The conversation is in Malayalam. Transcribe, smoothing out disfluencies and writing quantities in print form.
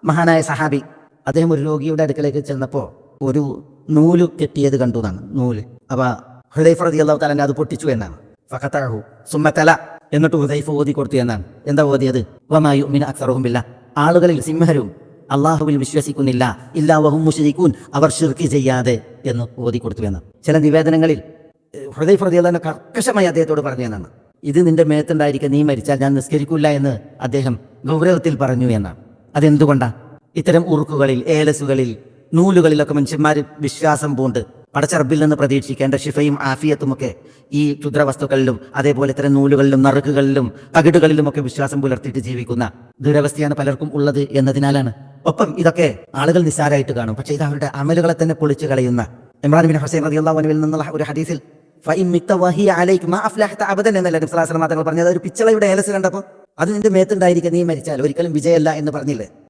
മഹാനായ സഹാബി അദ്ദേഹം ഒരു രോഗിയുടെ അടുക്കലേക്ക് ചെന്നപ്പോൾ ഒരു നൂല് കെട്ടിയത് കണ്ടു എന്നാണ്. നൂല്. അപ്പൊ ഹുദൈഫ റളിയല്ലാഹു തആല അത് പൊട്ടിച്ചു എന്നാണ്. ഫഖതഅഹു സുമ്മ തല, എന്നിട്ട് ഹുദൈഫ ഓതി കൊടുത്തു എന്നാണ്. എന്താ ഓതിയത്? വമാ യുഅ്മിനു അക്സറുഹും ബില്ലാഹ്, ആളുകളിൽ സിംഹരും അള്ളാഹുവിൽ വിശ്വസിക്കുന്നില്ല, ഇല്ലാ വഹും മുശ്രികൂൻ, അവർ ശിർക്ക് ചെയ്യാതെ എന്ന് ഓതി കൊടുത്തു എന്നാണ്. ചില നിവേദനങ്ങളിൽ ഹുദൈഫ റളിയല്ലാഹു അൻഹു കർക്കശമായി അദ്ദേഹത്തോട് പറഞ്ഞു എന്നാണ്, ഇത് നിന്റെ മേത്തുണ്ടായിരിക്കെ നീ മരിച്ചാൽ ഞാൻ നിസ്കരിക്കില്ല എന്ന് അദ്ദേഹം ഗൗരവത്തിൽ പറഞ്ഞു എന്നാണ്. അതെന്തുകൊണ്ടാണ്? ഇത്തരം ഉറുക്കുകളിൽ, ഏലസുകളിൽ, നൂലുകളിലൊക്കെ മനുഷ്യന്മാർ വിശ്വാസം പൂണ്ട് പടച്ചറബിൽ നിന്ന് പ്രതീക്ഷിക്കേണ്ട ശിഫയും ആഫിയത്തുമൊക്കെ ഈ ക്ഷുദ്രവസ്തുക്കളിലും അതേപോലെ ഇത്തരം നൂലുകളിലും നറുക്കുകളിലും തകിടുകളിലുമൊക്കെ വിശ്വാസം പുലർത്തിയിട്ട് ജീവിക്കുന്ന ദുരവസ്ഥയാണ് പലർക്കും ഉള്ളത് എന്നതിനാലാണ്. ഒപ്പം ഇതൊക്കെ ആളുകൾ നിസ്സാരമായിട്ട് കാണും, പക്ഷേ ഇത് അവരുടെ അമലുകളെ തന്നെ പൊളിച്ചു കളയുന്ന ഇമ്രാൻ ബിൻ ഹുസൈൻ റളിയല്ലാഹു അൻഹുവിൽ നിന്നുള്ള ഒരു ഹദീസിൽ എന്നല്ല നബി സ്വല്ലല്ലാഹു അലൈഹി വസല്ലം തങ്ങൾ പറഞ്ഞത്. ഒരു പിച്ചളയുടെ ഏലസ് കണ്ടപ്പോൾ അത് നിന്റെ മേത്തുണ്ടായിരിക്കെ നീ മരിച്ചാൽ ഒരിക്കലും വിജയമല്ല എന്ന് പറഞ്ഞില്ലേ?